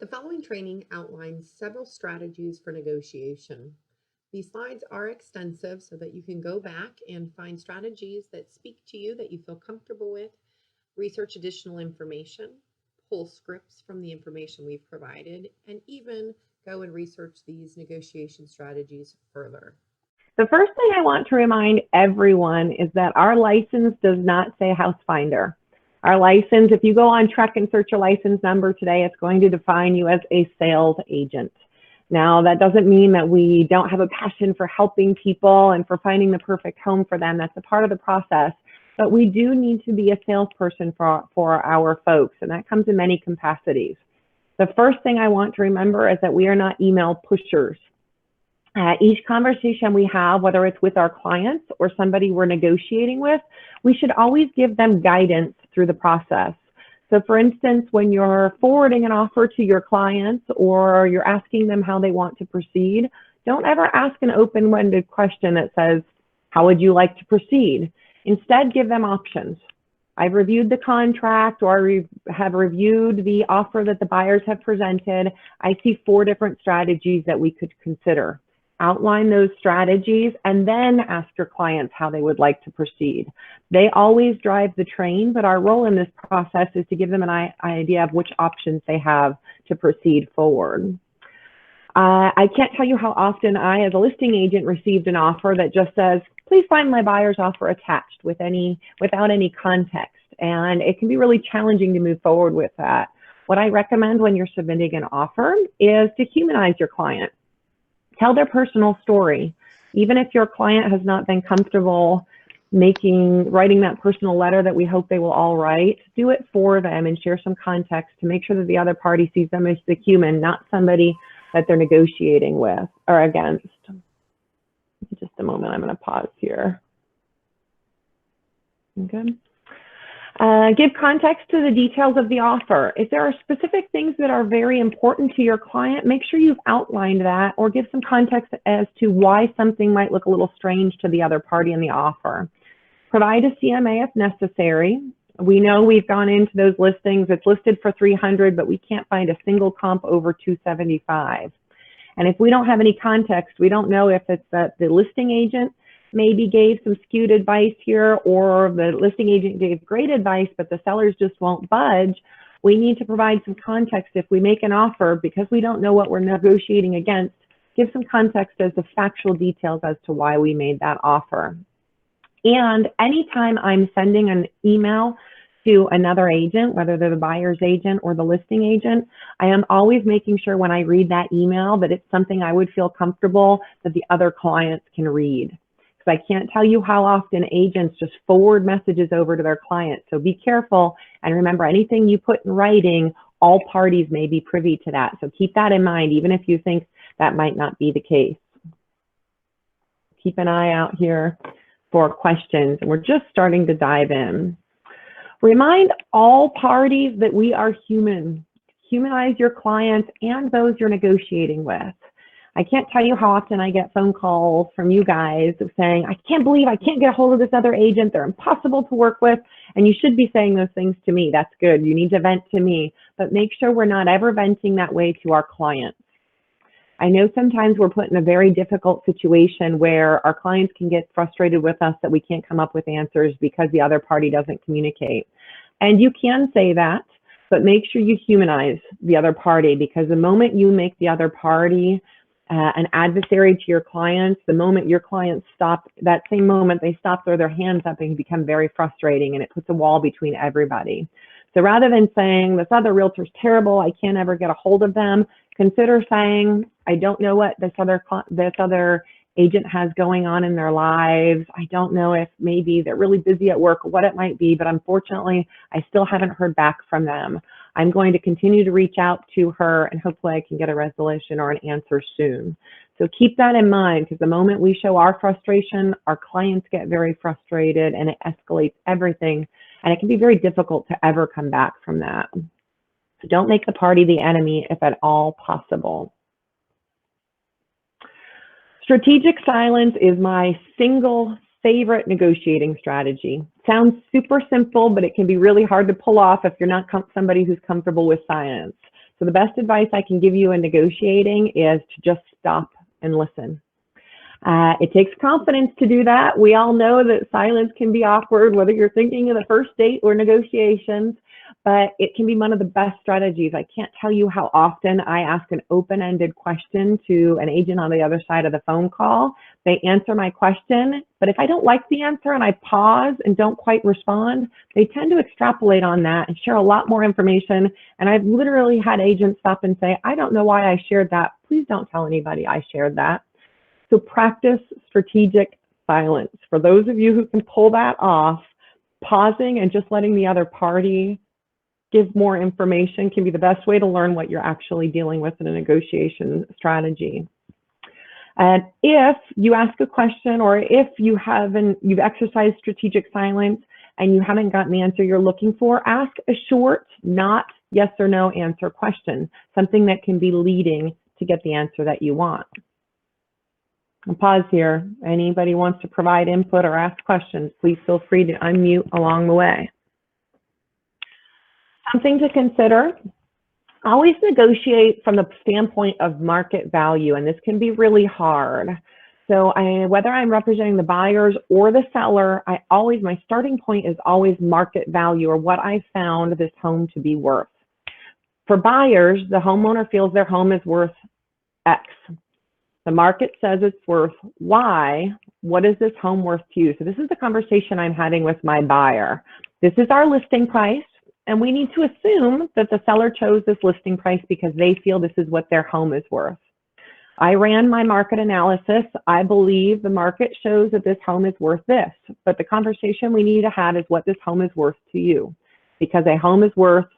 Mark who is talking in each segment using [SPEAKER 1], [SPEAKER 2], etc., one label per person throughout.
[SPEAKER 1] The following training outlines several strategies for negotiation. These slides are extensive so that you can go back and find strategies that speak to you that you feel comfortable with, research additional information, pull scripts from the information we've provided, and even go and research these negotiation strategies further.
[SPEAKER 2] The first thing I want to remind everyone is that our license does not say house finder. Our license, if you go on Trek and search your license number today, it's going to define you as a sales agent. Now, that doesn't mean that we don't have a passion for helping people and for finding the perfect home for them. That's a part of the process. But we do need to be a salesperson for our folks, and that comes in many capacities. The first thing I want to remember is that we are not email pushers. Each conversation we have, whether it's with our clients or somebody we're negotiating with, we should always give them guidance through the process. So for instance, when you're forwarding an offer to your clients or you're asking them how they want to proceed, don't ever ask an open-ended question that says, how would you like to proceed? Instead, give them options. I've reviewed the contract, or I have reviewed the offer that the buyers have presented. I see 4 different strategies that we could consider. Outline those strategies and then ask your clients how they would like to proceed. They always drive the train, but our role in this process is to give them an idea of which options they have to proceed forward. I can't tell you how often I, as a listing agent, received an offer that just says, please find my buyer's offer attached without any context. And it can be really challenging to move forward with that. What I recommend when you're submitting an offer is to humanize your client. Tell their personal story. Even if your client has not been comfortable writing that personal letter that we hope they will all write, do it for them and share some context to make sure that the other party sees them as the human, not somebody that they're negotiating with or against. Just a moment, I'm going to pause here. Okay. Give context to the details of the offer. If there are specific things that are very important to your client, make sure you've outlined that or give some context as to why something might look a little strange to the other party in the offer. Provide a CMA if necessary. We know we've gone into those listings. It's listed for 300, but we can't find a single comp over 275. And if we don't have any context, we don't know if it's that the listing agent maybe gave some skewed advice here, or the listing agent gave great advice, but the sellers just won't budge. We need to provide some context if we make an offer, because we don't know what we're negotiating against. Give some context as to factual details as to why we made that offer. And anytime I'm sending an email to another agent, whether they're the buyer's agent or the listing agent, I am always making sure when I read that email that it's something I would feel comfortable that the other clients can read. Because I can't tell you how often agents just forward messages over to their clients. So be careful, and remember, anything you put in writing, all parties may be privy to that. So keep that in mind, even if you think that might not be the case. Keep an eye out here for questions, and we're just starting to dive in. Remind all parties that we are human. Humanize your clients and those you're negotiating with. I can't tell you how often I get phone calls from you guys saying, I can't believe I can't get a hold of this other agent. They're impossible to work with. And you should be saying those things to me. That's good. You need to vent to me. But make sure we're not ever venting that way to our clients. I know sometimes we're put in a very difficult situation where our clients can get frustrated with us that we can't come up with answers because the other party doesn't communicate. And you can say that, but make sure you humanize the other party, because the moment you make the other party an adversary to your clients, the moment your clients stop, that same moment they stop, throw their hands up, and become very frustrating, and it puts a wall between everybody. So rather than saying, this other realtor's terrible, I can't ever get a hold of them, consider saying, I don't know what this other agent has going on in their lives. I don't know if maybe they're really busy at work or what it might be, but unfortunately, I still haven't heard back from them. I'm going to continue to reach out to her, and hopefully I can get a resolution or an answer soon. So keep that in mind, because the moment we show our frustration, our clients get very frustrated, and it escalates everything. And it can be very difficult to ever come back from that. So don't make the party the enemy if at all possible. Strategic silence is my single favorite negotiating strategy. Sounds super simple, but it can be really hard to pull off if you're not somebody who's comfortable with silence. So the best advice I can give you in negotiating is to just stop and listen. It takes confidence to do that. We all know that silence can be awkward, whether you're thinking of the first date or negotiations, but it can be one of the best strategies. I can't tell you how often I ask an open-ended question to an agent on the other side of the phone call. They answer my question, but if I don't like the answer and I pause and don't quite respond, they tend to extrapolate on that and share a lot more information. And I've literally had agents stop and say, I don't know why I shared that. Please don't tell anybody I shared that. So practice strategic silence. For those of you who can pull that off, pausing and just letting the other party give more information can be the best way to learn what you're actually dealing with in a negotiation strategy. And if you ask a question, or if you've exercised strategic silence and you haven't gotten the answer you're looking for, ask a short, not yes or no answer question, something that can be leading to get the answer that you want. I'll pause here. Anybody wants to provide input or ask questions, please feel free to unmute along the way. Something to consider, always negotiate from the standpoint of market value, and this can be really hard. So whether I'm representing the buyers or the seller, my starting point is always market value, or what I found this home to be worth. For buyers, the homeowner feels their home is worth X. The market says it's worth Y. What is this home worth to you? So this is the conversation I'm having with my buyer. This is our listing price, and we need to assume that the seller chose this listing price because they feel this is what their home is worth. I ran my market analysis. I believe the market shows that this home is worth this, but the conversation we need to have is what this home is worth to you, because a home is worth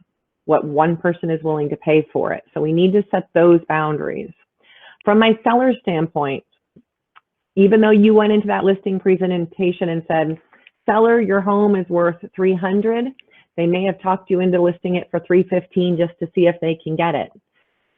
[SPEAKER 2] what one person is willing to pay for it. So we need to set those boundaries. From my seller's standpoint, even though you went into that listing presentation and said, seller, your home is worth $300, they may have talked you into listing it for $315 just to see if they can get it.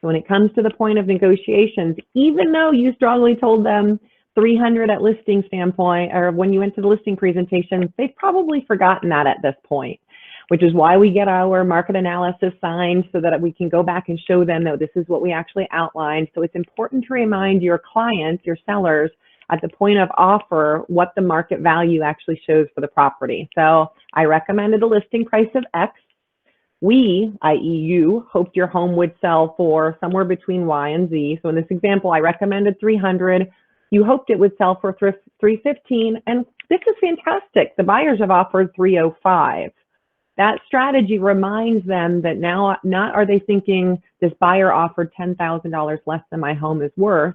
[SPEAKER 2] So when it comes to the point of negotiations, even though you strongly told them $300 at listing standpoint, or when you went to the listing presentation, they've probably forgotten that at this point, which is why we get our market analysis signed so that we can go back and show them that this is what we actually outlined. So it's important to remind your clients, your sellers, at the point of offer, what the market value actually shows for the property. So I recommended a listing price of X. We, i.e. you, hoped your home would sell for somewhere between Y and Z. So in this example, I recommended $300. You hoped it would sell for $315, and this is fantastic. The buyers have offered $305. That strategy reminds them that now, not are they thinking this buyer offered $10,000 less than my home is worth.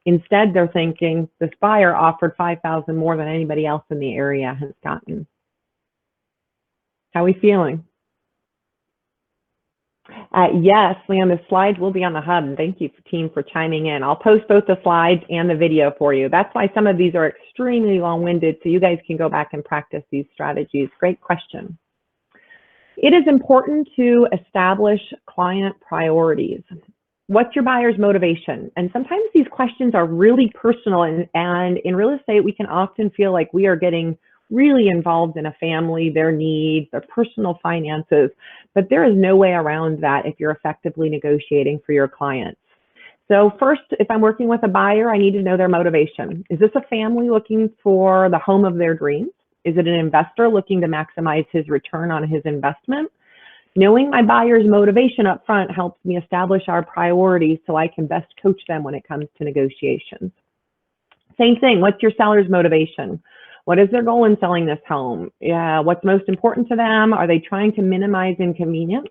[SPEAKER 2] Instead, they're thinking this buyer offered $5,000 more than anybody else in the area has gotten. How are we feeling? Yes, Leon, the slides will be on the hub. And thank you, team, for chiming in. I'll post both the slides and the video for you. That's why some of these are extremely long-winded, so you guys can go back and practice these strategies. Great question. It is important to establish client priorities. What's your buyer's motivation? And sometimes these questions are really personal, and in real estate, we can often feel like we are getting really involved in a family, their needs, their personal finances, but there is no way around that if you're effectively negotiating for your clients. So first, if I'm working with a buyer, I need to know their motivation. Is this a family looking for the home of their dreams? Is it an investor looking to maximize his return on his investment? Knowing my buyer's motivation up front helps me establish our priorities so I can best coach them when it comes to negotiations. Same thing, what's your seller's motivation? What is their goal in selling this home? What's most important to them? Are they trying to minimize inconvenience?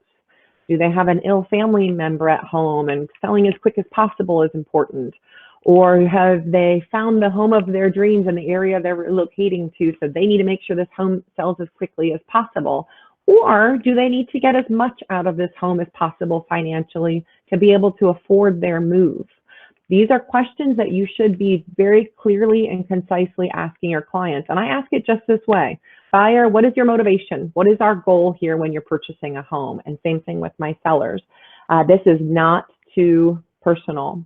[SPEAKER 2] Do they have an ill family member at home and selling as quick as possible is important? Or have they found the home of their dreams in the area they're relocating to, so they need to make sure this home sells as quickly as possible? Or do they need to get as much out of this home as possible financially to be able to afford their move? These are questions that you should be very clearly and concisely asking your clients. And I ask it just this way. Buyer, what is your motivation? What is our goal here when you're purchasing a home? And same thing with my sellers. This is not too personal.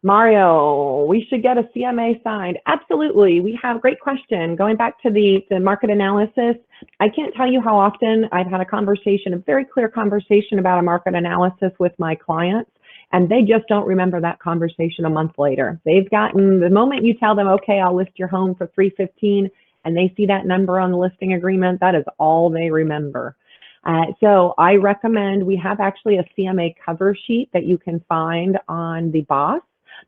[SPEAKER 2] Mario, we should get a CMA signed. Absolutely. We have great question. Going back to the market analysis, I can't tell you how often I've had a conversation, a very clear conversation about a market analysis with my clients, and they just don't remember that conversation a month later. They've gotten, the moment you tell them, okay, I'll list your home for 315, and they see that number on the listing agreement, that is all they remember. So I recommend, we have actually a CMA cover sheet that you can find on the BOSS.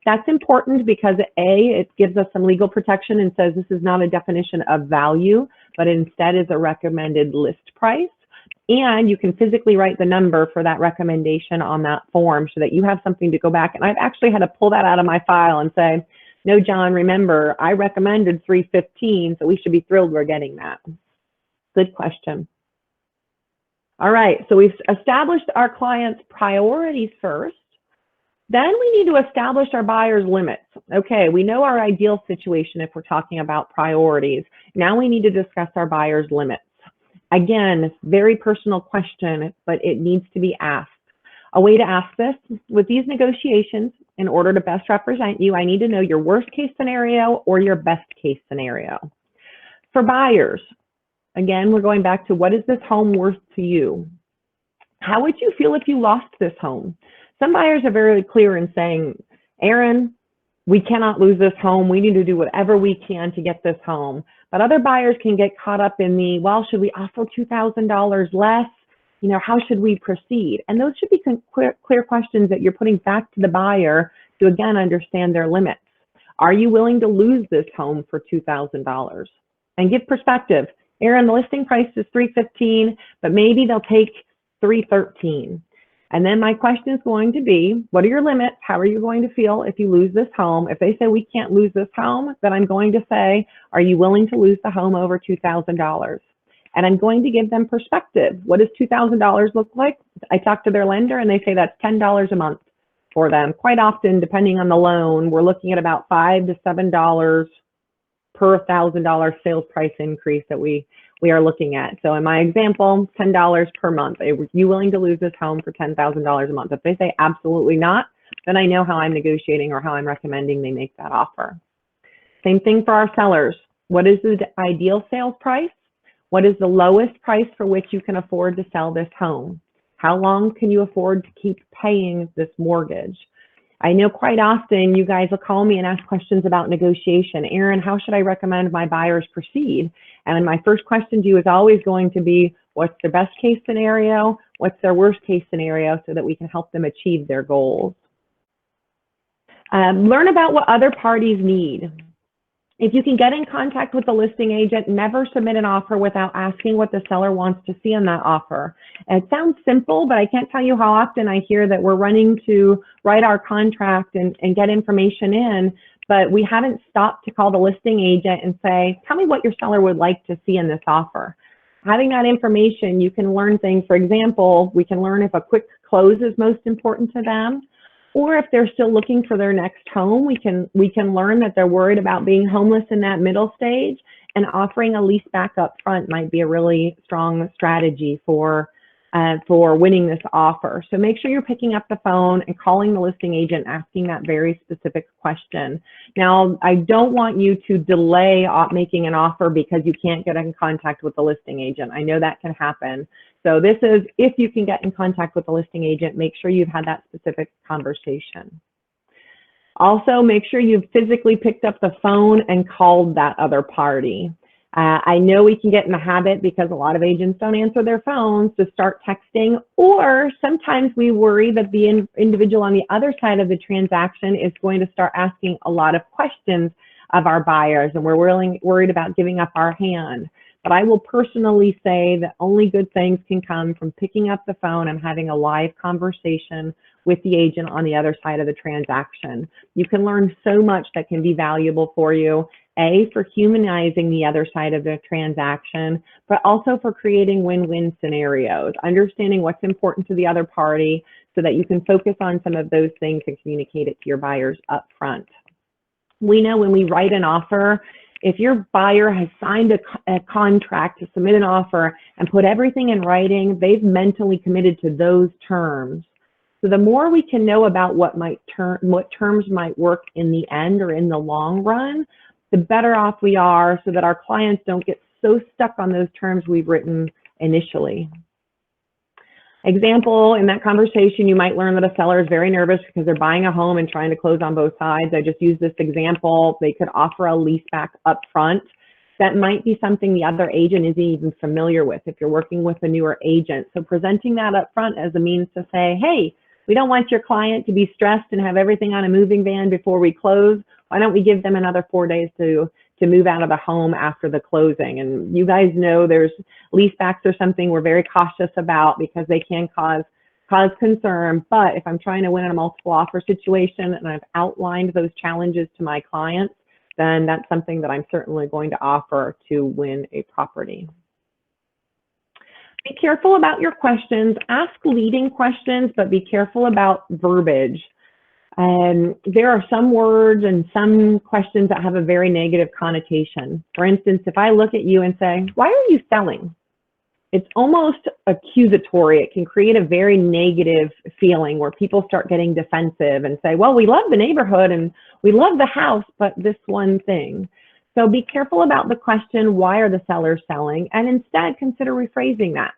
[SPEAKER 2] That's important because it gives us some legal protection and says this is not a definition of value, but instead is a recommended list price. And you can physically write the number for that recommendation on that form so that you have something to go back. And I've actually had to pull that out of my file and say, no, John, remember, I recommended 315, so we should be thrilled we're getting that. Good question. All right, so we've established our client's priorities first. Then we need to establish our buyer's limits. Okay, we know our ideal situation if we're talking about priorities. Now we need to discuss our buyer's limits. Again, very personal question, but it needs to be asked. A way to ask this, with these negotiations, in order to best represent you, I need to know your worst case scenario or your best case scenario. For buyers, again, we're going back to what is this home worth to you? How would you feel if you lost this home? Some buyers are very clear in saying, Erin, we cannot lose this home. We need to do whatever we can to get this home. But other buyers can get caught up in the, well, should we offer $2,000 less? You know, how should we proceed? And those should be clear questions that you're putting back to the buyer to, again, understand their limits. Are you willing to lose this home for $2,000? And give perspective. Erin, the listing price is $315, but maybe they'll take $313. And then my question is going to be, what are your limits? How are you going to feel if you lose this home? If they say we can't lose this home, then I'm going to say, are you willing to lose the home over $2,000? And I'm going to give them perspective. What does $2,000 look like? I talk to their lender and they say that's $10 a month for them. Quite often, depending on the loan, we're looking at about $5 to $7 per $1,000 sales price increase that we are looking at. So in my example, $10 per month. Are you willing to lose this home for $10,000 a month? If they say absolutely not, then I know how I'm negotiating or how I'm recommending they make that offer. Same thing for our sellers. What is the ideal sales price? What is the lowest price for which you can afford to sell this home? How long can you afford to keep paying this mortgage? I know quite often you guys will call me and ask questions about negotiation. Erin, how should I recommend my buyers proceed? And my first question to you is always going to be, what's their best case scenario? What's their worst case scenario so that we can help them achieve their goals? Learn about what other parties need. If you can get in contact with the listing agent, never submit an offer without asking what the seller wants to see in that offer. And it sounds simple, but I can't tell you how often I hear that we're running to write our contract and get information in, but we haven't stopped to call the listing agent and say, tell me what your seller would like to see in this offer. Having that information, you can learn things. For example, we can learn if a quick close is most important to them. Or if they're still looking for their next home, we can learn that they're worried about being homeless in that middle stage, and offering a lease back up front might be a really strong strategy for winning this offer. So make sure you're picking up the phone and calling the listing agent, asking that very specific question. Now, I don't want you to delay making an offer because you can't get in contact with the listing agent. I know that can happen. So this is, if you can get in contact with the listing agent, make sure you've had that specific conversation. Also, make sure you've physically picked up the phone and called that other party. I know we can get in the habit, because a lot of agents don't answer their phones, to start texting, or sometimes we worry that the individual on the other side of the transaction is going to start asking a lot of questions of our buyers, and we're worried about giving up our hand. But I will personally say that only good things can come from picking up the phone and having a live conversation with the agent on the other side of the transaction. You can learn so much that can be valuable for you, A, for humanizing the other side of the transaction, but also for creating win-win scenarios, understanding what's important to the other party so that you can focus on some of those things and communicate it to your buyers up front. We know when we write an offer, if your buyer has signed a contract to submit an offer and put everything in writing, they've mentally committed to those terms. So the more we can know about what terms might work in the end or in the long run, the better off we are, so that our clients don't get so stuck on those terms we've written initially. Example, in that conversation, you might learn that a seller is very nervous because they're buying a home and trying to close on both sides. I just used this example. They could offer a lease back up front. That might be something the other agent isn't even familiar with if you're working with a newer agent. So presenting that up front as a means to say, hey, we don't want your client to be stressed and have everything on a moving van before we close. Why don't we give them another 4 days to move out of the home after the closing? And you guys know there's lease backs are something we're very cautious about because they can cause concern. But if I'm trying to win in a multiple offer situation and I've outlined those challenges to my clients, then that's something that I'm certainly going to offer to win a property. Be careful about your questions. Ask leading questions, but be careful about verbiage. There are some words and some questions that have a very negative connotation. For instance, if I look at you and say, why are you selling? It's almost accusatory. It can create a very negative feeling where people start getting defensive and say, well, we love the neighborhood and we love the house, but this one thing. So be careful about the question, why are the sellers selling? And instead consider rephrasing that.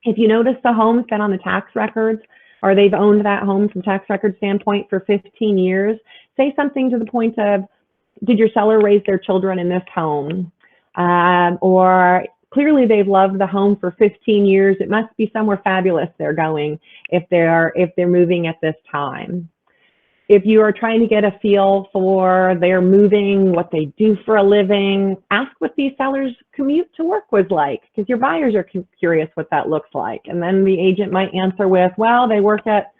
[SPEAKER 2] If you notice the home's been on the tax records, or they've owned that home from tax record standpoint for 15 years, say something to the point of, did your seller raise their children in this home? Or clearly they've loved the home for 15 years. It must be somewhere fabulous they're going if they're moving at this time. If you are trying to get a feel for their moving, what they do for a living, ask what these sellers' commute to work was like, because your buyers are curious what that looks like. And then the agent might answer with, well, they work at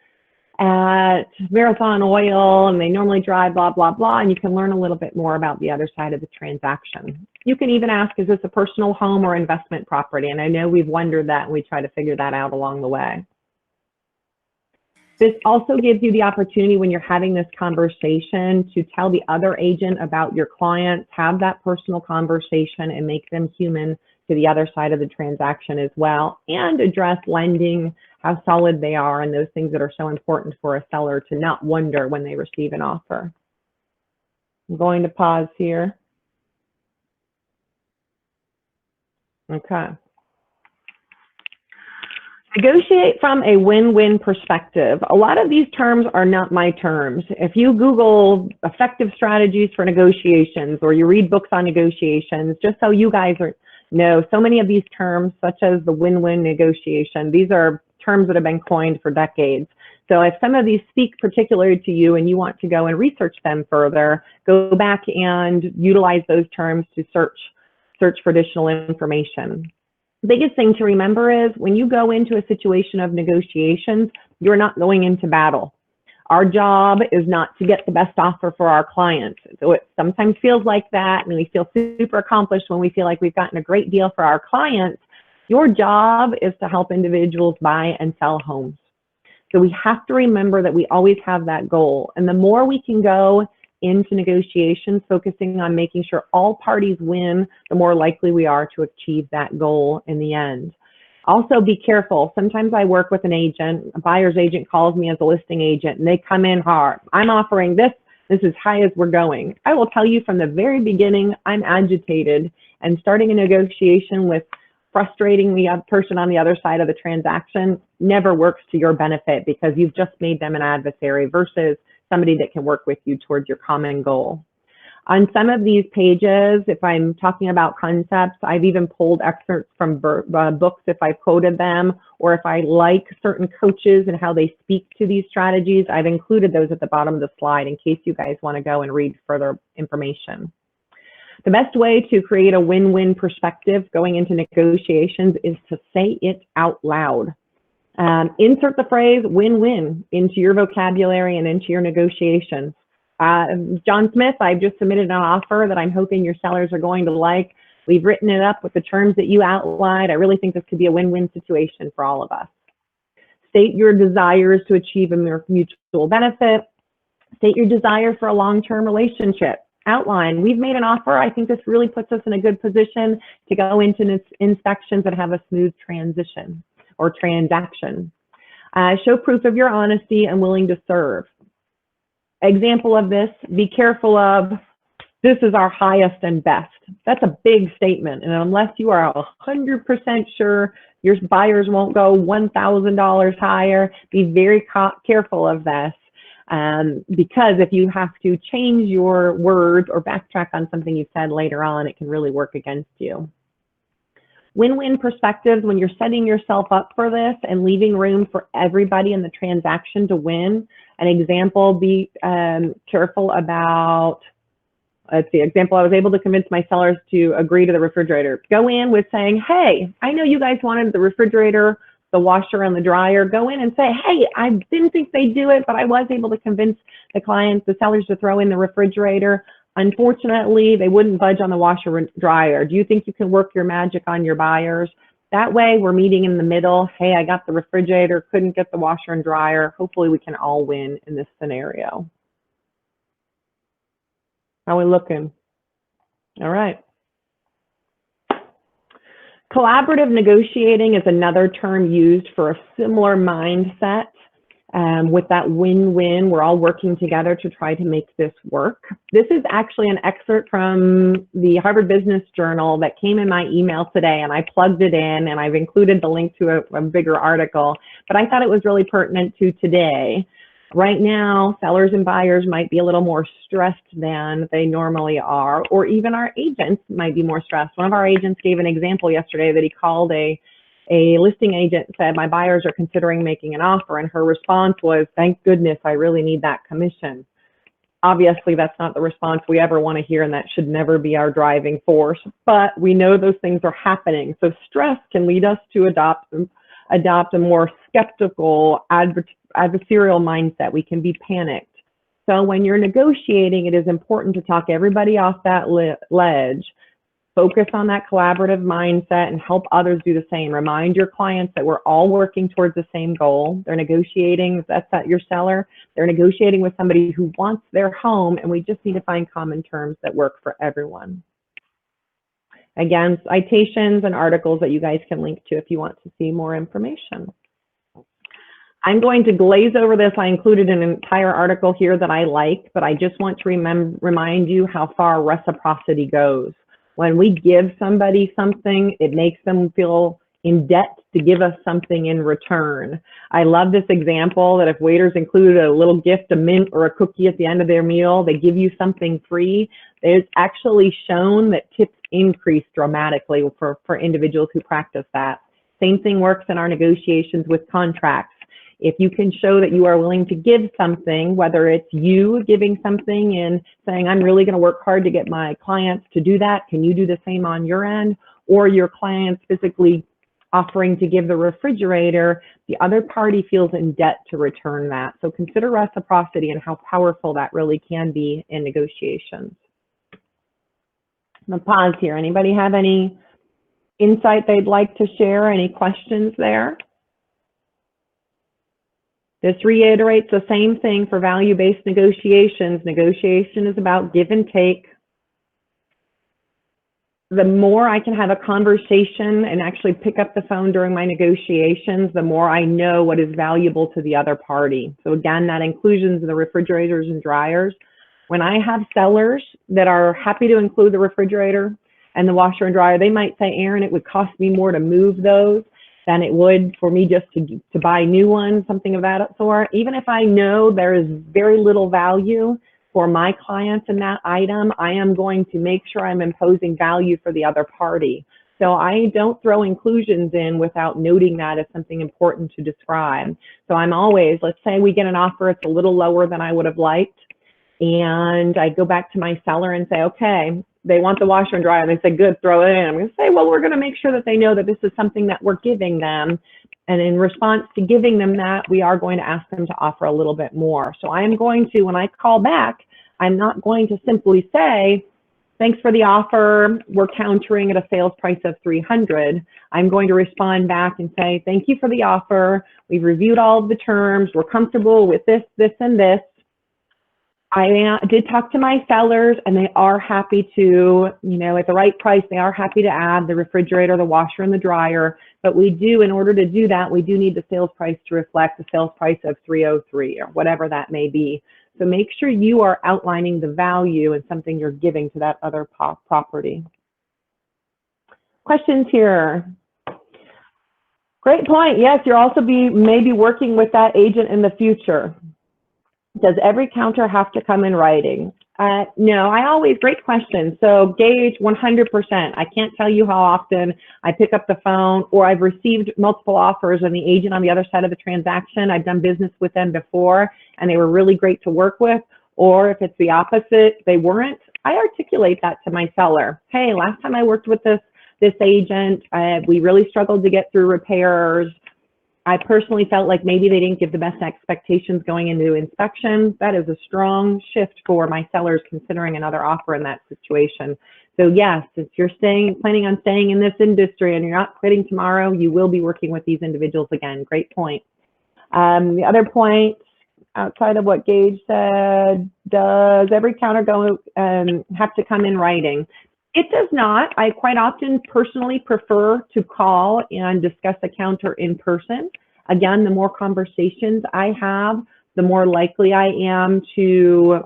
[SPEAKER 2] Marathon Oil and they normally drive blah, blah, blah. And you can learn a little bit more about the other side of the transaction. You can even ask, is this a personal home or investment property? And I know we've wondered that and we try to figure that out along the way. This also gives you the opportunity when you're having this conversation to tell the other agent about your clients, have that personal conversation and make them human to the other side of the transaction as well, and address lending, how solid they are, and those things that are so important for a seller to not wonder when they receive an offer. I'm going to pause here. Okay. Negotiate from a win-win perspective. A lot of these terms are not my terms. If you Google effective strategies for negotiations or you read books on negotiations, just so you guys know, so many of these terms, such as the win-win negotiation, these are terms that have been coined for decades. So if some of these speak particularly to you and you want to go and research them further, go back and utilize those terms to search for additional information. The biggest thing to remember is when you go into a situation of negotiations, you're not going into battle. Our job is not to get the best offer for our clients. So it sometimes feels like that, and we feel super accomplished when we feel like we've gotten a great deal for our clients. Your job is to help individuals buy and sell homes. So we have to remember that we always have that goal. And the more we can go into negotiations, focusing on making sure all parties win, the more likely we are to achieve that goal in the end. Also be careful. Sometimes I work with an agent, a buyer's agent calls me as a listing agent and they come in hard. I'm offering this is as high as we're going. I will tell you from the very beginning, I'm agitated, and starting a negotiation with frustrating the person on the other side of the transaction never works to your benefit because you've just made them an adversary versus somebody that can work with you towards your common goal. On some of these pages, if I'm talking about concepts, I've even pulled excerpts from books if I've quoted them, or if I like certain coaches and how they speak to these strategies, I've included those at the bottom of the slide in case you guys want to go and read further information. The best way to create a win-win perspective going into negotiations is to say it out loud. Insert the phrase win-win into your vocabulary and into your negotiations. John Smith, I've just submitted an offer that I'm hoping your sellers are going to like. We've written it up with the terms that you outlined. I really think this could be a win-win situation for all of us. State your desires to achieve a mutual benefit. State your desire for a long-term relationship. Outline, we've made an offer. I think this really puts us in a good position to go into inspections and have a smooth transition or transaction. Show proof of your honesty and willing to serve. Example of this, be careful of, this is our highest and best. That's a big statement. And unless you are 100% sure your buyers won't go $1,000 higher, be very careful of this. Because if you have to change your words or backtrack on something you've said later on, it can really work against you. Win-win perspectives, when you're setting yourself up for this and leaving room for everybody in the transaction to win. An example, be careful about, let's see, example, I was able to convince my sellers to agree to the refrigerator. Go in with saying, hey, I know you guys wanted the refrigerator, the washer, and the dryer. Go in and say, hey, I didn't think they'd do it, but I was able to convince the clients, the sellers, to throw in the refrigerator. Unfortunately, they wouldn't budge on the washer and dryer. Do you think you can work your magic on your buyers? That way, we're meeting in the middle. Hey, I got the refrigerator, couldn't get the washer and dryer. Hopefully, we can all win in this scenario. How are we looking? All right. Collaborative negotiating is another term used for a similar mindset. With that win-win, we're all working together to try to make this work. This is actually an excerpt from the Harvard Business Journal that came in my email today, and I plugged it in, and I've included the link to a bigger article, but I thought it was really pertinent to today. Right now, sellers and buyers might be a little more stressed than they normally are, or even our agents might be more stressed. One of our agents gave an example yesterday that he called a listing agent and said, my buyers are considering making an offer, and her response was, thank goodness, I really need that commission. Obviously, that's not the response we ever want to hear, and that should never be our driving force, but we know those things are happening. So stress can lead us to adopt a more skeptical, adversarial mindset. We can be panicked. So when you're negotiating, it is important to talk everybody off that ledge. Focus on that collaborative mindset and help others do the same. Remind your clients that we're all working towards the same goal. They're negotiating, if that's not your seller, they're negotiating with somebody who wants their home, and we just need to find common terms that work for everyone. Again, citations and articles that you guys can link to if you want to see more information. I'm going to glaze over this. I included an entire article here that I like, but I just want to remind you how far reciprocity goes. When we give somebody something, it makes them feel in debt to give us something in return. I love this example that if waiters include a little gift, a mint or a cookie at the end of their meal, they give you something free. It's actually shown that tips increase dramatically for individuals who practice that. Same thing works in our negotiations with contracts. If you can show that you are willing to give something, whether it's you giving something and saying, I'm really going to work hard to get my clients to do that, can you do the same on your end? Or your clients physically offering to give the refrigerator, the other party feels in debt to return that. So consider reciprocity and how powerful that really can be in negotiations. I'm going to pause here. Anybody have any insight they'd like to share? Any questions there? This reiterates the same thing for value-based negotiations. Negotiation is about give and take. The more I can have a conversation and actually pick up the phone during my negotiations, the more I know what is valuable to the other party. So again, that inclusions of the refrigerators and dryers. When I have sellers that are happy to include the refrigerator and the washer and dryer, they might say, Erin, it would cost me more to move those than it would for me just to buy new ones, something of that sort. Even if I know there is very little value for my clients in that item, I am going to make sure I'm imposing value for the other party. So I don't throw inclusions in without noting that as something important to describe. So I'm always, let's say we get an offer, it's a little lower than I would have liked, and I go back to my seller and say, okay, they want the washer and dryer, and they say, good, throw it in. I'm going to say, well, we're going to make sure that they know that this is something that we're giving them. And in response to giving them that, we are going to ask them to offer a little bit more. So I am going to, when I call back, I'm not going to simply say, thanks for the offer, we're countering at a sales price of $300. I'm going to respond back and say, thank you for the offer. We've reviewed all of the terms. We're comfortable with this, this, and this. I did talk to my sellers, and they are happy to, at the right price, they are happy to add the refrigerator, the washer, and the dryer. But we do, in order to do that, we do need the sales price to reflect the sales price of 303 or whatever that may be. So make sure you are outlining the value and something you're giving to that other property. Questions here? Great point. Yes, you'll also maybe working with that agent in the future. Does every counter have to come in writing? No, great question. So Gage, 100%. I can't tell you how often I pick up the phone or I've received multiple offers and the agent on the other side of the transaction, I've done business with them before and they were really great to work with. Or if it's the opposite, they weren't, I articulate that to my seller. Hey, last time I worked with this agent, we really struggled to get through repairs. I personally felt like maybe they didn't give the best expectations going into inspection. That is a strong shift for my sellers considering another offer in that situation. So yes, if you're planning on staying in this industry and you're not quitting tomorrow, you will be working with these individuals again. Great point. The other point, outside of what Gage said, does every counter have to come in writing? It does not. I quite often personally prefer to call and discuss a counter in person. Again, the more conversations I have, the more likely I am to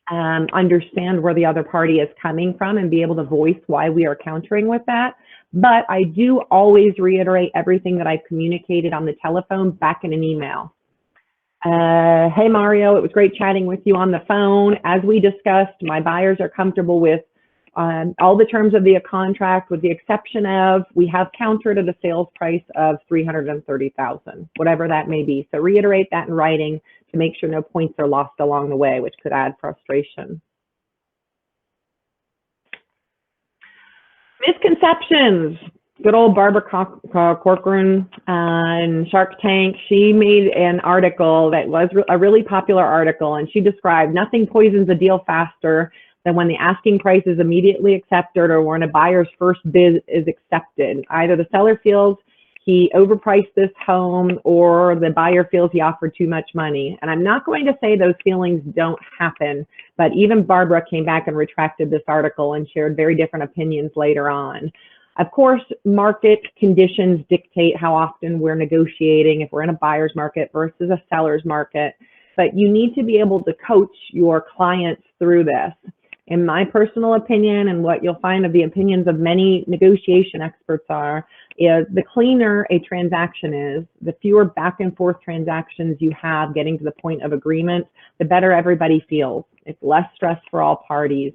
[SPEAKER 2] understand where the other party is coming from and be able to voice why we are countering with that. But I do always reiterate everything that I've communicated on the telephone back in an email. Hey, Mario, it was great chatting with you on the phone. As we discussed, my buyers are comfortable with all the terms of the contract, with the exception of we have countered at a sales price of $330,000, whatever that may be. So reiterate that in writing to make sure no points are lost along the way, which could add frustration. Misconceptions. Good old Barbara Corcoran in Shark Tank. She made an article that was a really popular article, and she described nothing poisons a deal faster than when the asking price is immediately accepted or when a buyer's first bid is accepted. Either the seller feels he overpriced this home or the buyer feels he offered too much money. And I'm not going to say those feelings don't happen, but even Barbara came back and retracted this article and shared very different opinions later on. Of course, market conditions dictate how often we're negotiating if we're in a buyer's market versus a seller's market, but you need to be able to coach your clients through this. In my personal opinion, and what you'll find of the opinions of many negotiation experts is the cleaner a transaction is, the fewer back and forth transactions you have getting to the point of agreement, the better everybody feels. It's less stress for all parties.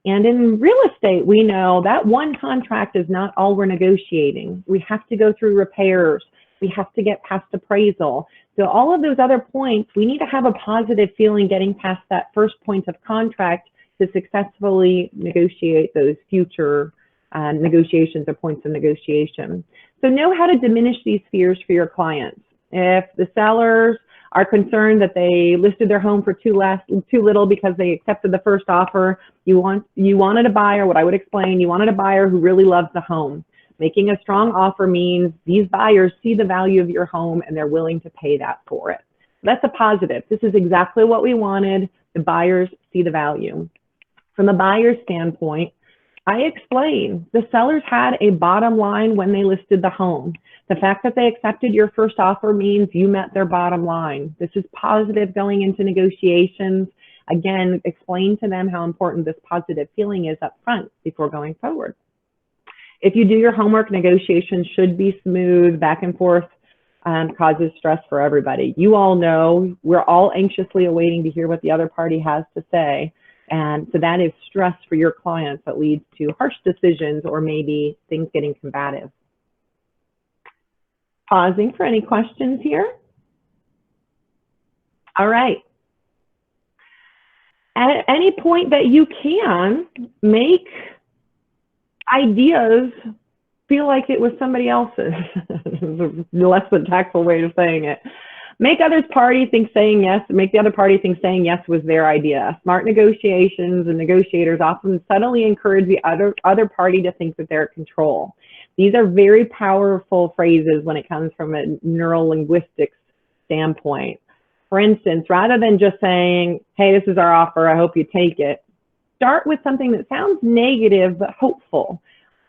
[SPEAKER 2] And in real estate, we know that one contract is not all we're negotiating. We have to go through repairs. We have to get past appraisal. So all of those other points, we need to have a positive feeling getting past that first point of contract to successfully negotiate those future negotiations or points of negotiation. So know how to diminish these fears for your clients. If the sellers are concerned that they listed their home for too little because they accepted the first offer, you wanted a buyer, what I would explain, you wanted a buyer who really loves the home. Making a strong offer means these buyers see the value of your home and they're willing to pay that for it. That's a positive. This is exactly what we wanted. The buyers see the value. From a buyer's standpoint, I explain the sellers had a bottom line when they listed the home. The fact that they accepted your first offer means you met their bottom line. This is positive going into negotiations. Again, explain to them how important this positive feeling is up front before going forward. If you do your homework, negotiations should be smooth, back and forth, causes stress for everybody. You all know we're all anxiously awaiting to hear what the other party has to say. And so that is stress for your clients that leads to harsh decisions or maybe things getting combative. Pausing for any questions here. All right. At any point that you can, make ideas feel like it was somebody else's. Less than tactful way of saying it. Make the other party think saying yes was their idea. Smart negotiations and negotiators often subtly encourage the other party to think that they're in control. These are very powerful phrases when it comes from a neural linguistics standpoint. For instance, rather than just saying, hey, this is our offer, I hope you take it, start with something that sounds negative but hopeful.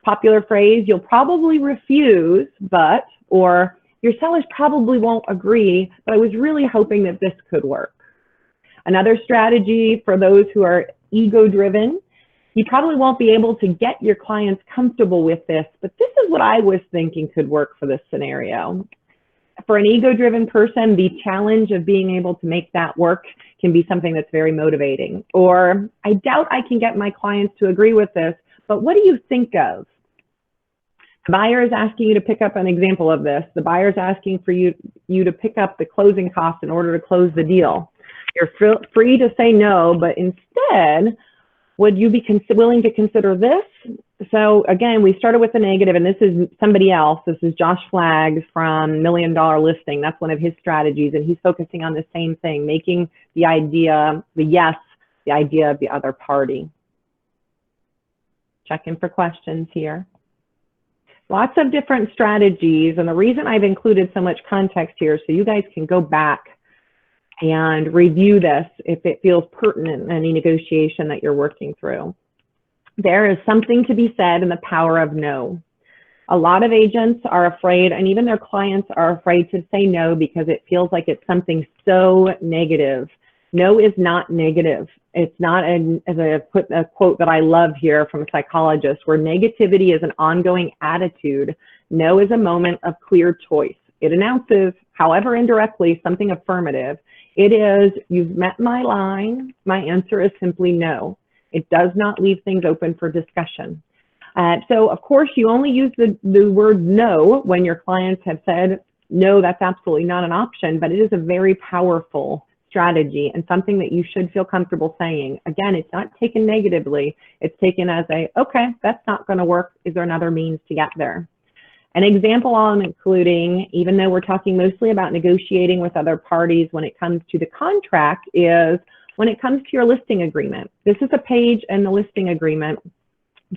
[SPEAKER 2] Popular phrase, you'll probably refuse, but, or your sellers probably won't agree, but I was really hoping that this could work. Another strategy for those who are ego-driven, you probably won't be able to get your clients comfortable with this, but this is what I was thinking could work for this scenario. For an ego-driven person, the challenge of being able to make that work can be something that's very motivating. Or, I doubt I can get my clients to agree with this, but what do you think of? The buyer is asking you to pick up an example of this. The buyer is asking for you to pick up the closing costs in order to close the deal. You're free to say no, but instead, would you be willing to consider this? So again, we started with the negative, and this is somebody else. This is Josh Flaggs from $1 Million Listing. That's one of his strategies, and he's focusing on the same thing, making the idea, the yes, the idea of the other party. Check in for questions here. Lots of different strategies, and the reason I've included so much context here so you guys can go back and review this if it feels pertinent in any negotiation that you're working through. There is something to be said in the power of no. A lot of agents are afraid, and even their clients are afraid to say no because it feels like it's something so negative. No is not negative. It's not, as I put a quote that I love here from a psychologist, where negativity is an ongoing attitude. No is a moment of clear choice. It announces, however indirectly, something affirmative. It is, you've met my line. My answer is simply no. It does not leave things open for discussion. So of course, you only use the word no when your clients have said, no, that's absolutely not an option, but it is a very powerful strategy and something that you should feel comfortable saying. Again, it's not taken negatively. It's taken as a, okay, that's not going to work. Is there another means to get there? An example I'm including, even though we're talking mostly about negotiating with other parties when it comes to the contract, is when it comes to your listing agreement. This is a page in the listing agreement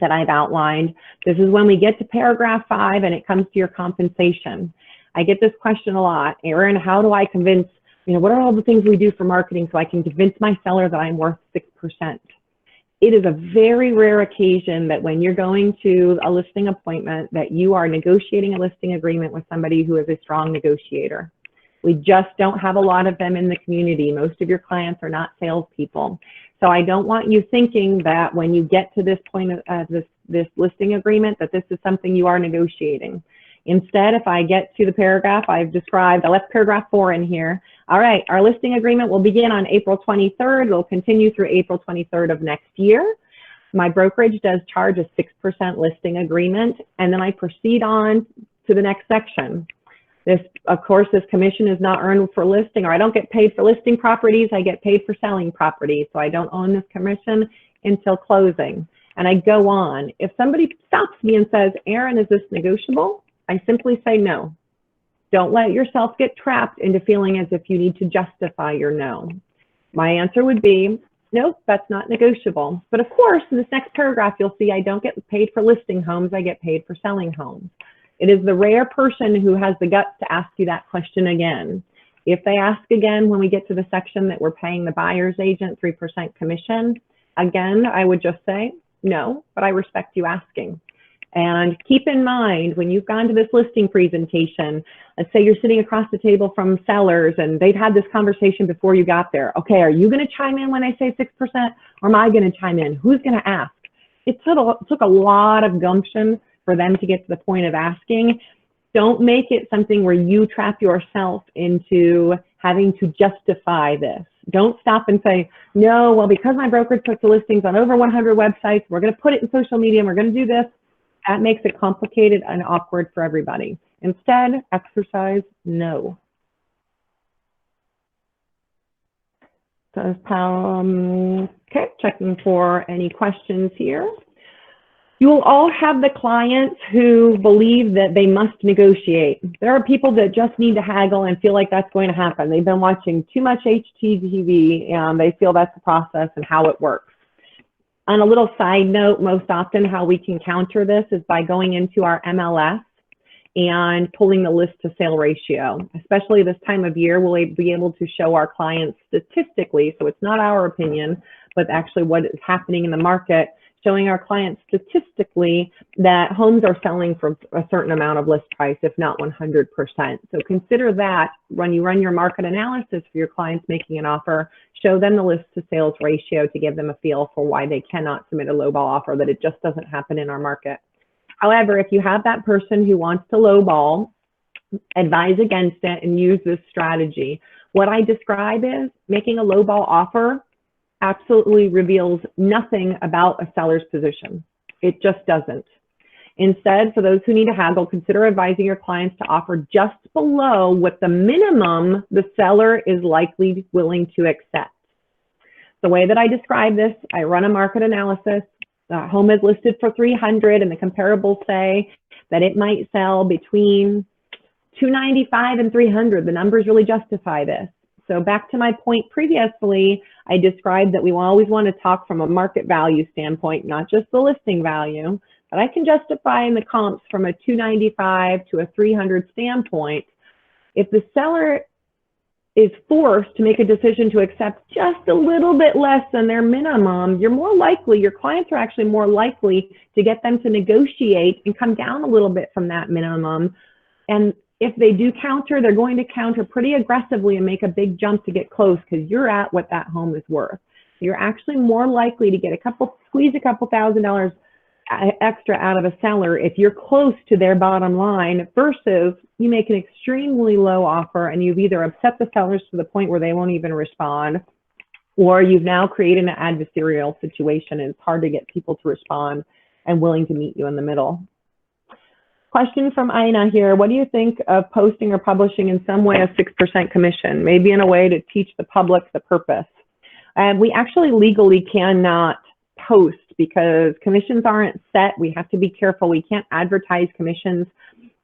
[SPEAKER 2] that I've outlined. This is when we get to paragraph 5 and it comes to your compensation. I get this question a lot. Erin, how do I convince, what are all the things we do for marketing so I can convince my seller that I'm worth 6%? It is a very rare occasion that when you're going to a listing appointment that you are negotiating a listing agreement with somebody who is a strong negotiator. We just don't have a lot of them in the community. Most of your clients are not salespeople. So I don't want you thinking that when you get to this point of this listing agreement that this is something you are negotiating. Instead, if I get to the paragraph I've described, I left paragraph 4 in here. All right, our listing agreement will begin on April 23rd. It'll continue through April 23rd of next year. My brokerage does charge a 6% listing agreement, and then I proceed on to the next section. This, of course, this commission is not earned for listing, or I don't get paid for listing properties. I get paid for selling properties, so I don't own this commission until closing. And I go on. If somebody stops me and says, Erin, is this negotiable? I simply say no. Don't let yourself get trapped into feeling as if you need to justify your no. My answer would be, no, that's not negotiable. But of course, in this next paragraph, you'll see I don't get paid for listing homes, I get paid for selling homes. It is the rare person who has the guts to ask you that question again. If they ask again when we get to the section that we're paying the buyer's agent 3% commission, again, I would just say, no, but I respect you asking. And keep in mind, when you've gone to this listing presentation, let's say you're sitting across the table from sellers and they've had this conversation before you got there. Okay, are you going to chime in when I say 6%, or am I going to chime in? Who's going to ask? It took a lot of gumption for them to get to the point of asking. Don't make it something where you trap yourself into having to justify this. Don't stop and say, no, well, because my brokerage puts the listings on over 100 websites, we're going to put it in social media and we're going to do this. That makes it complicated and awkward for everybody. Instead, exercise no. So, okay, checking for any questions here. You will all have the clients who believe that they must negotiate. There are people that just need to haggle and feel like that's going to happen. They've been watching too much HGTV and they feel that's the process and how it works. On a little side note, most often how we can counter this is by going into our MLS and pulling the list to sale ratio. Especially this time of year, we'll be able to show our clients statistically, so it's not our opinion, but actually what is happening in the market, showing our clients statistically that homes are selling for a certain amount of list price, if not 100%. So consider that when you run your market analysis for your clients making an offer, show them the list to sales ratio to give them a feel for why they cannot submit a lowball offer, that it just doesn't happen in our market. However, if you have that person who wants to lowball, advise against it and use this strategy. What I describe is making a lowball offer absolutely reveals nothing about a seller's position. It just doesn't. Instead, for those who need to haggle, consider advising your clients to offer just below what the minimum the seller is likely willing to accept. The way that I describe this, I run a market analysis. The home is listed for 300 and the comparables say that it might sell between 295 and 300. The numbers really justify this. So back to my point previously, I described that we always want to talk from a market value standpoint, not just the listing value, but I can justify in the comps from a 295 to a 300 standpoint. If the seller is forced to make a decision to accept just a little bit less than their minimum, you're more likely, your clients are actually more likely to get them to negotiate and come down a little bit from that minimum. And if they do counter, they're going to counter pretty aggressively and make a big jump to get close because you're at what that home is worth. So you're actually more likely to get squeeze a couple $1,000s extra out of a seller if you're close to their bottom line versus you make an extremely low offer and you've either upset the sellers to the point where they won't even respond, or you've now created an adversarial situation and it's hard to get people to respond and willing to meet you in the middle. Question from Aina here. What do you think of posting or publishing in some way a 6% commission, maybe in a way to teach the public the purpose? We actually legally cannot post because commissions aren't set. We have to be careful. We can't advertise commissions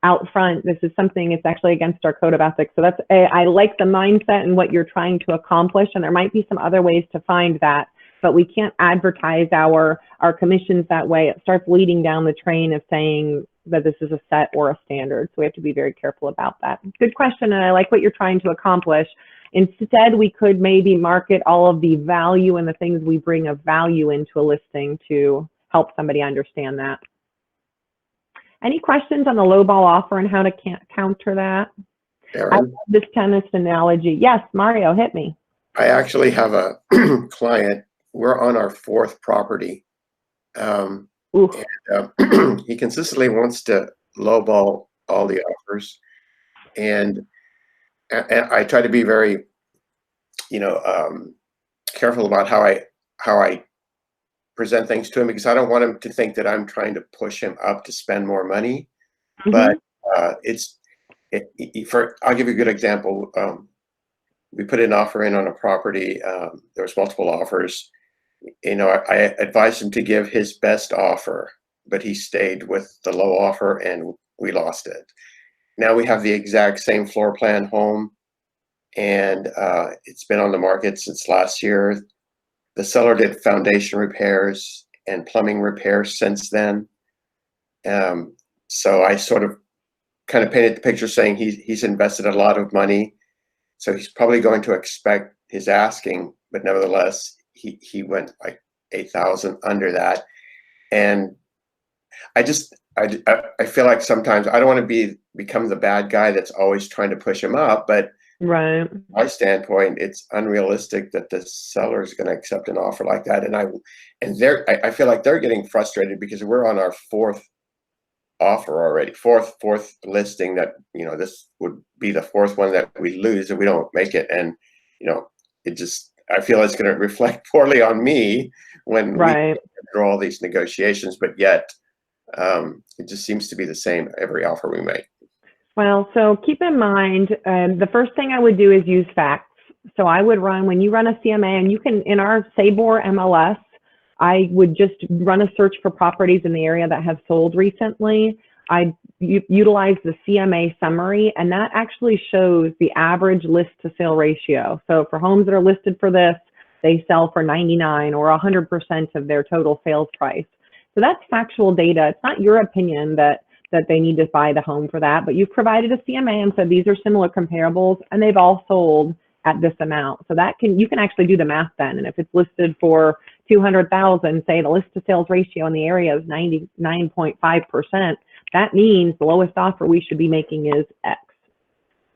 [SPEAKER 2] out front. This is something, it's actually against our code of ethics. So that's, I like the mindset and what you're trying to accomplish, and there might be some other ways to find that, but we can't advertise our commissions that way. It starts leading down the train of saying that this is a set or a standard. So we have to be very careful about that. Good question, and I like what you're trying to accomplish. Instead, we could maybe market all of the value and the things we bring of value into a listing to help somebody understand that. Any questions on the lowball offer and how to counter that?
[SPEAKER 3] Erin,
[SPEAKER 2] I love this tennis analogy. Yes, Mario, hit me.
[SPEAKER 3] I actually have a client. We're on our 4th property. He consistently wants to lowball all the offers, and I try to be very, careful about how I present things to him, because I don't want him to think that I'm trying to push him up to spend more money. But I'll give you a good example. We put an offer in on a property. There was multiple offers. I advised him to give his best offer, but he stayed with the low offer and we lost it. Now we have the exact same floor plan home, and it's been on the market since last year. The seller did foundation repairs and plumbing repairs since then. So I sort of kind of painted the picture saying he's invested a lot of money. So he's probably going to expect his asking, but nevertheless, he went like 8,000 under that. And I feel like sometimes I don't want to become the bad guy that's always trying to push him up, but
[SPEAKER 2] right.
[SPEAKER 3] from my standpoint, it's unrealistic that the seller is going to accept an offer like that. And I feel like they're getting frustrated because we're on our 4th offer already, fourth listing that, this would be the 4th one that we lose if we don't make it. And, I feel it's going to reflect poorly on me when we draw all these negotiations, but yet it just seems to be the same every offer we make.
[SPEAKER 2] Well, so keep in mind, the first thing I would do is use facts. So I would when you run a CMA, and you can, in our Sabor MLS, I would just run a search for properties in the area that have sold recently. I utilize the CMA summary, and that actually shows the average list to sale ratio. So for homes that are listed for this, they sell for 99 or 100% of their total sales price. So that's factual data. It's not your opinion that that they need to buy the home for that, but you've provided a CMA and said these are similar comparables and they've all sold at this amount. So that you can actually do the math then. And if it's listed for 200,000, say the list to sales ratio in the area is 99.5%, that means the lowest offer we should be making is X.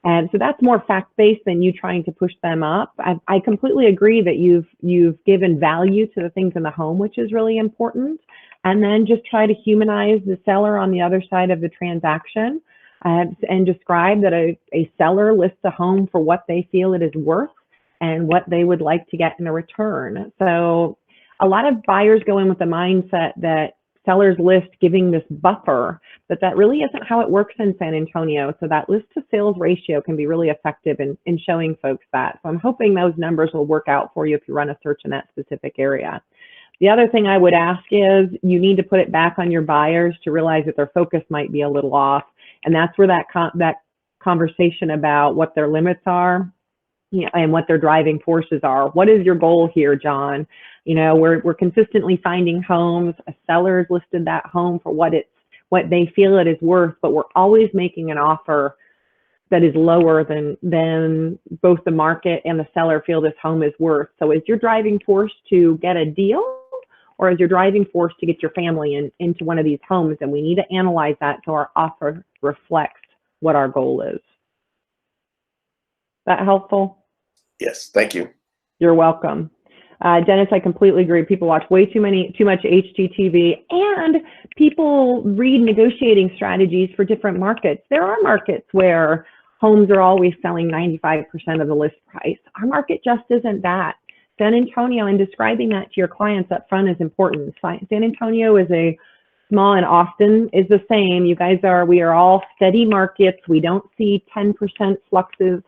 [SPEAKER 2] And so that's more fact-based than you trying to push them up. I completely agree that you've given value to the things in the home, which is really important. And then just try to humanize the seller on the other side of the transaction, and describe that a seller lists a home for what they feel it is worth and what they would like to get in a return. So a lot of buyers go in with the mindset that sellers list giving this buffer, but that really isn't how it works in San Antonio. So that list to sales ratio can be really effective in showing folks that. So I'm hoping those numbers will work out for you if you run a search in that specific area. The other thing I would ask is you need to put it back on your buyers to realize that their focus might be a little off. And that's where that conversation about what their limits are, and what their driving forces are. What is your goal here, John? We're consistently finding homes. A seller's listed that home for what they feel it is worth, but we're always making an offer that is lower than both the market and the seller feel this home is worth. So is your driving force to get a deal, or is your driving force to get your family into one of these homes? And we need to analyze that so our offer reflects what our goal is. That helpful?
[SPEAKER 3] Yes, thank you.
[SPEAKER 2] You're welcome. Dennis, I completely agree. People watch way too much HGTV, and people read negotiating strategies for different markets. There are markets where homes are always selling 95% of the list price. Our market just isn't that. San Antonio, and describing that to your clients up front is important. San Antonio is a small, and Austin is the same. We are all steady markets. We don't see 10% fluxes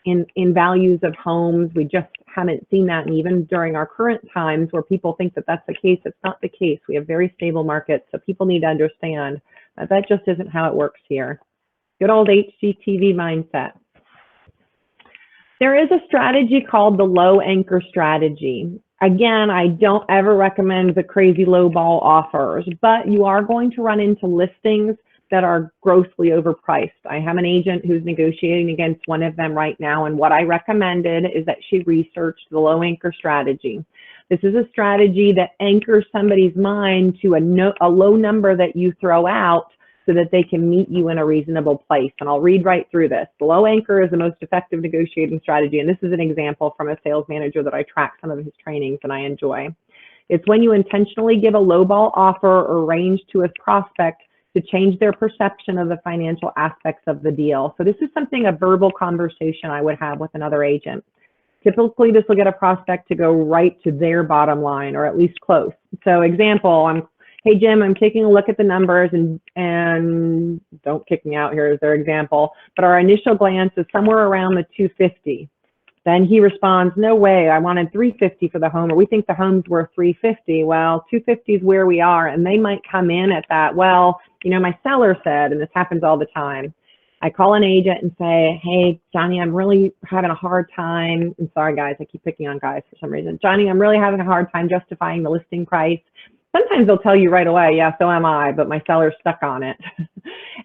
[SPEAKER 2] in values of homes. We just haven't seen that. And even during our current times where people think that that's the case, it's not the case. We have very stable markets. So people need to understand that just isn't how it works here. Good old HGTV mindset. There is a strategy called the low anchor strategy. Again, I don't ever recommend the crazy low ball offers, but you are going to run into listings that are grossly overpriced. I have an agent who's negotiating against one of them right now, and what I recommended is that she researched the low anchor strategy. This is a strategy that anchors somebody's mind to a low number that you throw out so that they can meet you in a reasonable place. And I'll read right through this. The low anchor is the most effective negotiating strategy, and this is an example from a sales manager that I track some of his trainings and I enjoy. It's when you intentionally give a lowball offer or range to a prospect to change their perception of the financial aspects of the deal. So this is a verbal conversation I would have with another agent. Typically, this will get a prospect to go right to their bottom line, or at least close. So example, hey Jim, I'm taking a look at the numbers, and don't kick me out here as their example, but our initial glance is somewhere around the 250. Then he responds, no way, I wanted 350 for the home, or we think the home's worth 350. Well, 250 is where we are, and they might come in at that, well, my seller said, and this happens all the time. I call an agent and say, hey, Johnny, I'm really having a hard time. I'm sorry, guys, I keep picking on guys for some reason. Johnny, I'm really having a hard time justifying the listing price. Sometimes they'll tell you right away, yeah, so am I, but my seller's stuck on it.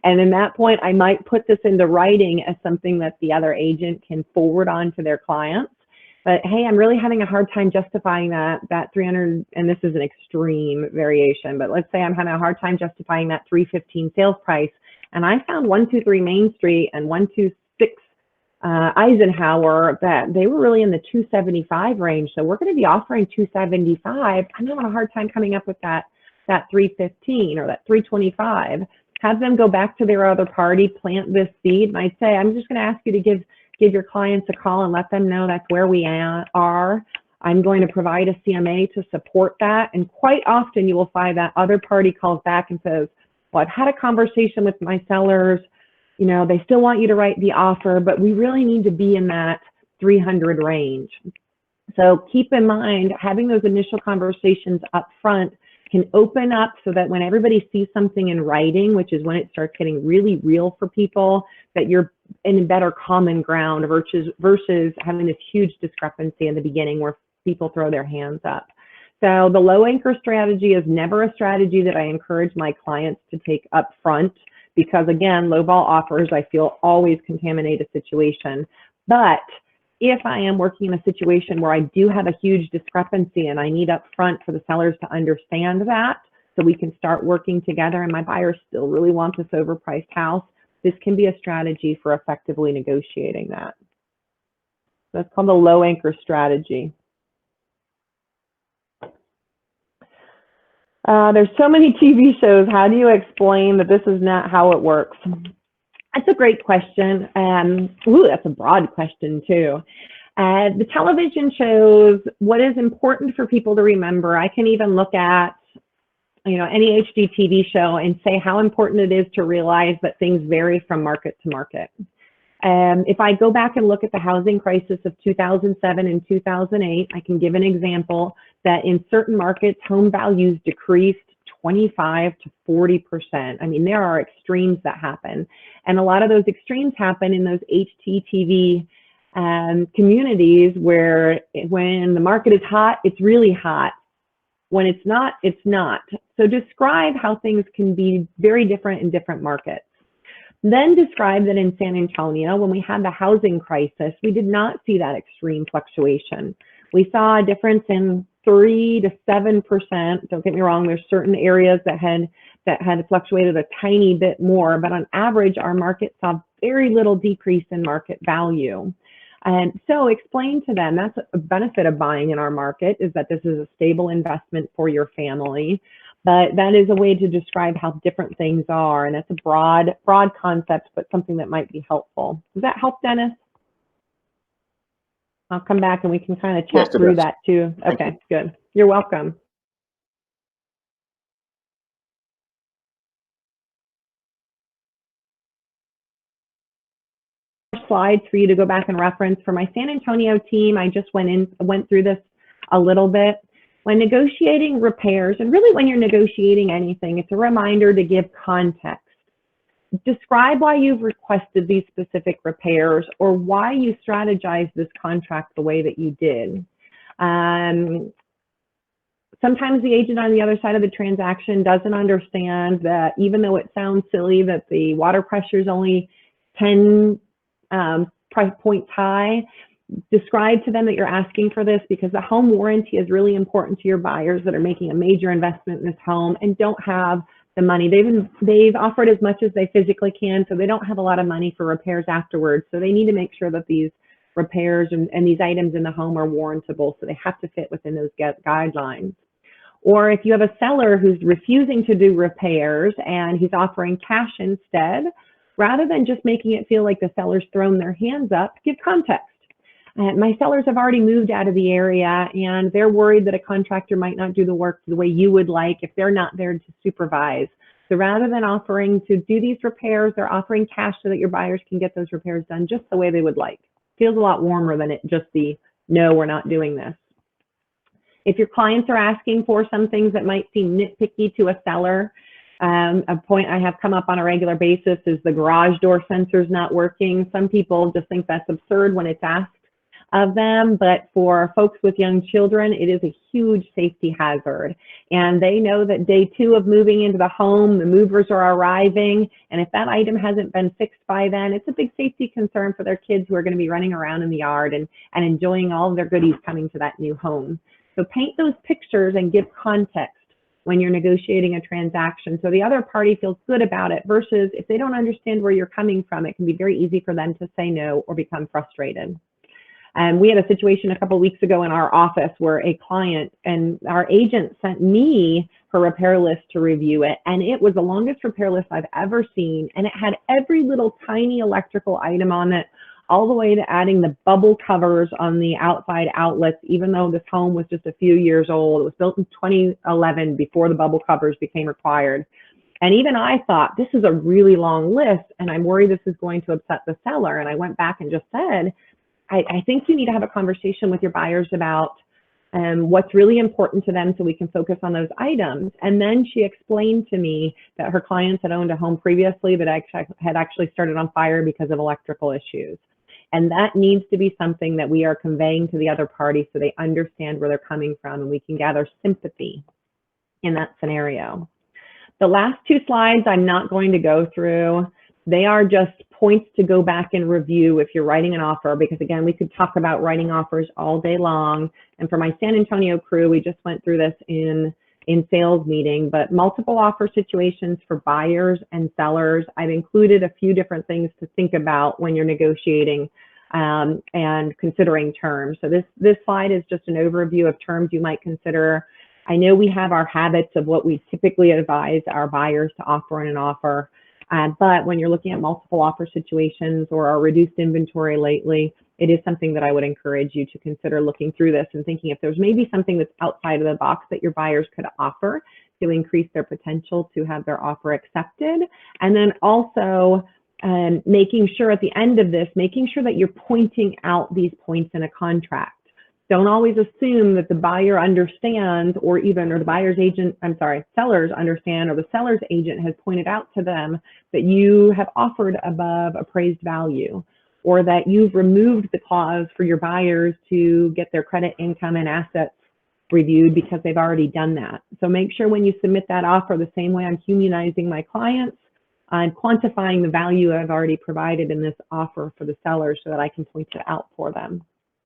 [SPEAKER 2] And in that point, I might put this into writing as something that the other agent can forward on to their clients. But hey, I'm really having a hard time justifying that 300, and this is an extreme variation, but let's say I'm having a hard time justifying that 315 sales price. And I found 123 Main Street and 126 Eisenhower that they were really in the 275 range. So we're going to be offering 275. I'm having a hard time coming up with that 315 or that 325. Have them go back to their other party, plant this seed. And I'd say, I'm just going to ask you to give your clients a call and let them know that's where we are. I'm going to provide a CMA to support that. And quite often you will find that other party calls back and says, well, I've had a conversation with my sellers. They still want you to write the offer, but we really need to be in that 300 range. So keep in mind, having those initial conversations up front can open up so that when everybody sees something in writing, which is when it starts getting really real for people, that you're in better common ground versus having this huge discrepancy in the beginning where people throw their hands up. So the low anchor strategy is never a strategy that I encourage my clients to take up front, because again, lowball offers, I feel, always contaminate a situation. But if I am working in a situation where I do have a huge discrepancy and I need upfront for the sellers to understand that, so we can start working together and my buyers still really want this overpriced house, this can be a strategy for effectively negotiating that. So it's called the low anchor strategy. There's so many TV shows. How do you explain that this is not how it works? That's a great question. Ooh, that's a broad question too. The television shows what is important for people to remember. I can even look at, you know, any HGTV show and say how important it is to realize that things vary from market to market. If I go back and look at the housing crisis of 2007 and 2008, I can give an example that in certain markets, home values decreased 25 to 40%. I mean, there are extremes that happen. And a lot of those extremes happen in those HGTV communities where when the market is hot, it's really hot. When it's not, it's not. So describe how things can be very different in different markets. Then describe that in San Antonio, when we had the housing crisis, we did not see that extreme fluctuation. We saw a difference in 3 to 7%. Don't get me wrong, there's certain areas that had fluctuated a tiny bit more, but on average, our market saw very little decrease in market value. And so explain to them that's a benefit of buying in our market, is that this is a stable investment for your family. But that is a way to describe how different things are. And it's a broad concept, but something that might be helpful. Does that help, Dennis? I'll come back and we can kind of chat through that too. Okay, good. You're welcome. Slides for you to go back and reference. For my San Antonio team, I just went through this a little bit. When negotiating repairs, and really when you're negotiating anything, it's a reminder to give context. Describe why you've requested these specific repairs or why you strategized this contract the way that you did. Sometimes the agent on the other side of the transaction doesn't understand that even though it sounds silly that the water pressure is only 10 price points high, describe to them that you're asking for this because the home warranty is really important to your buyers that are making a major investment in this home and don't have the money. They've offered as much as they physically can, so they don't have a lot of money for repairs afterwards. So they need to make sure that these repairs and these items in the home are warrantable, so they have to fit within those guidelines. Or if you have a seller who's refusing to do repairs and he's offering cash instead, rather than just making it feel like the seller's thrown their hands up, give context. My sellers have already moved out of the area and they're worried that a contractor might not do the work the way you would like if they're not there to supervise. So rather than offering to do these repairs, they're offering cash so that your buyers can get those repairs done just the way they would like. Feels a lot warmer than it just the, no, we're not doing this. If your clients are asking for some things that might seem nitpicky to a seller, a point I have come up on a regular basis is the garage door sensors not working. Some people just think that's absurd when it's asked of them, but for folks with young children, it is a huge safety hazard. And they know that day 2 of moving into the home, the movers are arriving, and if that item hasn't been fixed by then, it's a big safety concern for their kids who are going to be running around in the yard and enjoying all of their goodies coming to that new home. So paint those pictures and give context when you're negotiating a transaction so the other party feels good about it, versus if they don't understand where you're coming from, it can be very easy for them to say no or become frustrated. We had a situation a couple of weeks ago in our office where a client and our agent sent me her repair list to review it, and it was the longest repair list I've ever seen, and it had every little tiny electrical item on it, all the way to adding the bubble covers on the outside outlets, even though this home was just a few years old. It was built in 2011 before the bubble covers became required. And even I thought, this is a really long list, and I'm worried this is going to upset the seller. And I went back and just said, I think you need to have a conversation with your buyers about what's really important to them so we can focus on those items. And then she explained to me that her clients had owned a home previously that had actually started on fire because of electrical issues. And that needs to be something that we are conveying to the other party so they understand where they're coming from and we can gather sympathy in that scenario. The last two slides I'm not going to go through. They are just points to go back and review if you're writing an offer, because again, we could talk about writing offers all day long. And for my San Antonio crew, we just went through this in sales meeting, but multiple offer situations for buyers and sellers. I've included a few different things to think about when you're negotiating and considering terms. So this slide is just an overview of terms you might consider. I know we have our habits of what we typically advise our buyers to offer in an offer, but when you're looking at multiple offer situations or our reduced inventory lately, it is something that I would encourage you to consider looking through this and thinking if there's maybe something that's outside of the box that your buyers could offer to increase their potential to have their offer accepted. And then also making sure at the end of this, making sure that you're pointing out these points in a contract. Don't always assume that the buyer understands, or the buyer's agent, sellers understand, or the seller's agent has pointed out to them that you have offered above appraised value, or that you've removed the clause for your buyers to get their credit, income, and assets reviewed because they've already done that. So make sure when you submit that offer, the same way I'm humanizing my clients, I'm quantifying the value I've already provided in this offer for the seller so that I can point it out for them.